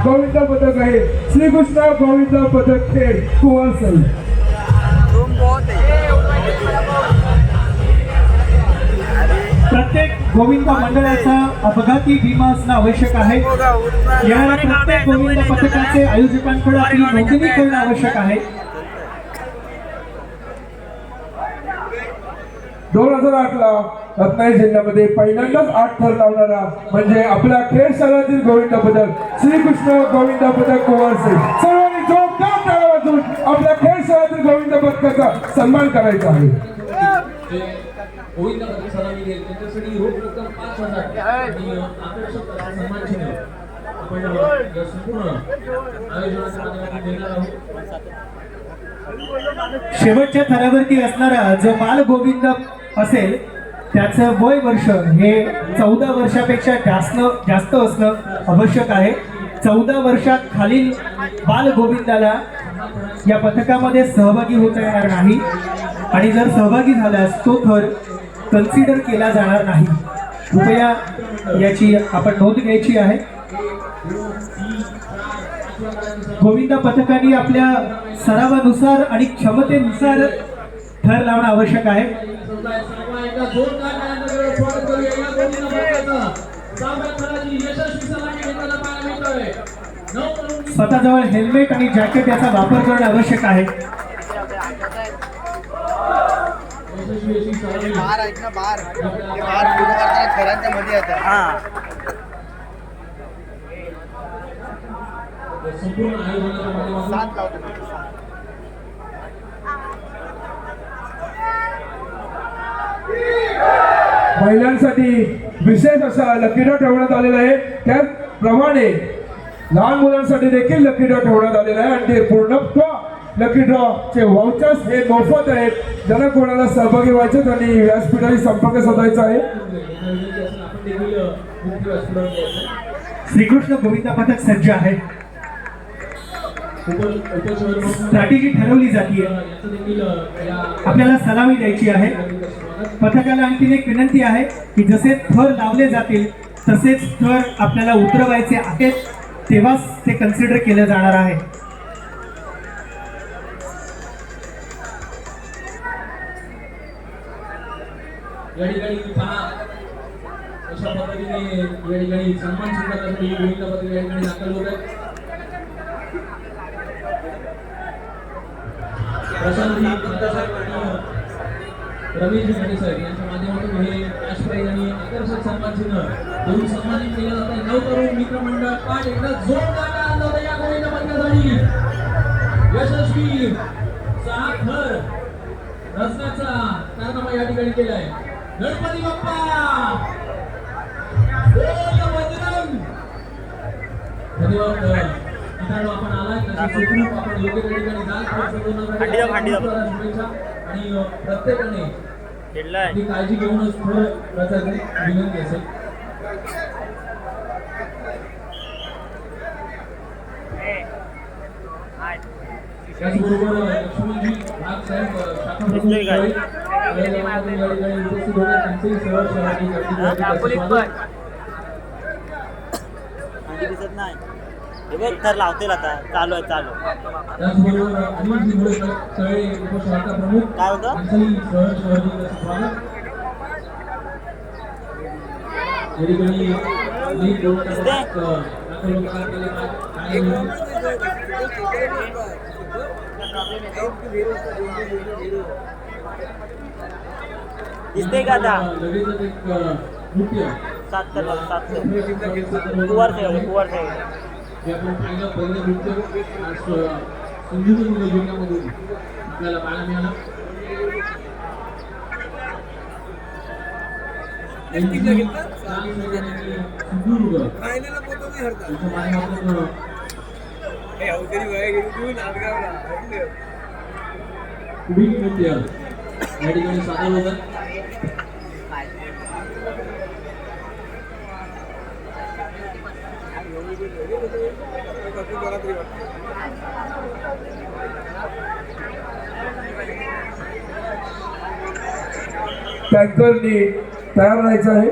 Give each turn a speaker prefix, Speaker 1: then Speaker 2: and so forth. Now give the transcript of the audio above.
Speaker 1: गोविंद पदक आहे श्रीकृष्ण गोविंद पदक खेळ कुवारसई।
Speaker 2: प्रत्येक गोविंद मंडळाचा अपघाती विमा असणं आवश्यक आहे। येणाऱ्या प्रत्येक गोविंद पथकाचे आयोजकांकडे आपली नोंदणी करणं आवश्यक आहे।
Speaker 1: 2008 ला रत्नागिरी जिल्ह्यामध्ये पहिल्यांदाच 8 थर लावणारा म्हणजे आपल्या खेळ शाळेतील गोविंद पदक श्रीकृष्ण गोविंद पदक कुवारसई। सर्वांनी जोरदार टाळ्या वाजवून आपल्या खेळ शाळेतील गोविंद पदकाचा सन्मान करायचा आहे।
Speaker 3: गोविंद पदक सलामी देईल त्यांच्यासाठी रोख रक्कम 5,000 आणि आकर्षक सन्मान चिन्ह आपण या संपूर्ण आयोजनाच्या माध्यमातून देणार आहोत।
Speaker 2: शेवटच्या थरावरती असणारा जो बाल गोविंद असेल त्याचं वय वर्ष हे 14 वर्षापेक्षा जास्त असणं आवश्यक आहे। 14 वर्षात खालील बाल गोविंदाला या पथकामध्ये सहभागी होता येणार नाही आणि जर सहभागी झाल्यास तो थर कन्सिडर केला जाणार नाही। कृपया याची आपण नोंद घ्यायची आहे। गोविंद पथकाने आपल्या सरावानुसार आणि क्षमतेनुसार थर लावणं आवश्यक आहे। स्वतःजवळ हेल्मेट आणि जॅकेट याचा वापर करणं आवश्यक आहे।
Speaker 4: बाहर आहेत ना बाहर घरांच्या मध्ये येतात।
Speaker 3: संपूर्ण आयोजनाच्या माध्यमातून
Speaker 1: महिलांसाठी विशेष असा लकी ड्रॉ ठेवण्यात आलेला आहे। त्याचप्रमाणे लहान मुलांसाठी देखील लकी ड्रॉ ठेवण्यात आलेला आहे आणि ते पूर्णत्व लकी ड्रॉ चे वाउचर्स हे मोफत आहेत। ज्यांना कोणाला सहभागी व्हायचे त्यांनी व्यासपीठाशी संपर्क साधायचा आहे।
Speaker 2: श्रीकृष्ण गोविंद पथक सज्ज आहे। स्ट्रॅटेजी ठरवली जाते। आपल्याला सलामी द्यायची आहे। पथकाला आणखीन एक विनंती आहे की जसे थर लावले जातील तसेच थर आपल्याला उतरवायचे आहेत तेव्हाच ते कन्सिडर केलं जाणार आहे।
Speaker 3: या ठिकाणी पहा अशा पद्धतीने या ठिकाणी सन्मान स्वीकारण्यासाठी गोविंद पदक या ठिकाणी दाखल होत आहे। रमेश घाटे साहेब यांच्या माध्यमातून हे कॅश प्राइज आणि आकर्षक सन्मान चिन्ह देऊन सन्मानित केलं जात आहे। 9 तरुण मित्रमंडळ 5 एकदा जोरदार टाळ्या वाजवूया या गोविंद पदकासाठी। यशस्वी 6 थर रचण्याचा कारनामा या ठिकाणी केलाय। गणपती बाप्पा बोल बजरंग। धन्यवाद मित्रांनो, आपण आलात त्याची सुखरूप आपण योग्य त्या ठिकाणी जाल शुभेच्छा आणि प्रत्येकाने आपली काळजी घेऊनच थोडं प्रचाराची विनंती असेल। त्याचबरोबर लक्ष्मणजी नाग साहेब शाखा प्रमुख या ठिकाणी उपस्थित होते। त्यांचेही सहर्ष
Speaker 4: दिसत नाही तर लावतील आता चालू आहे चालू।
Speaker 3: त्याचबरोबर अनिलजी मुळेकर सगळे उपशाखा प्रमुख
Speaker 4: काय होतं
Speaker 3: त्यांचंही सहर्ष स्वागत। या ठिकाणी लीड गोविंद पदक दाखल करण्यात आले
Speaker 4: दिसते का आता
Speaker 3: लगेचच एक नृत्य
Speaker 4: 7 कुवार साहेब
Speaker 3: जे आपण पाहिलं पहिलं नृत्य आज सिंधुदुर्ग जिल्ह्यामधून आपल्याला पाहायला मिळालं। सिंधुदुर्ग त्यांच्या माध्यमातून पुढील नृत्य या ठिकाणी सादर होतं।
Speaker 1: टँकरनी तयार राहायचं आहे।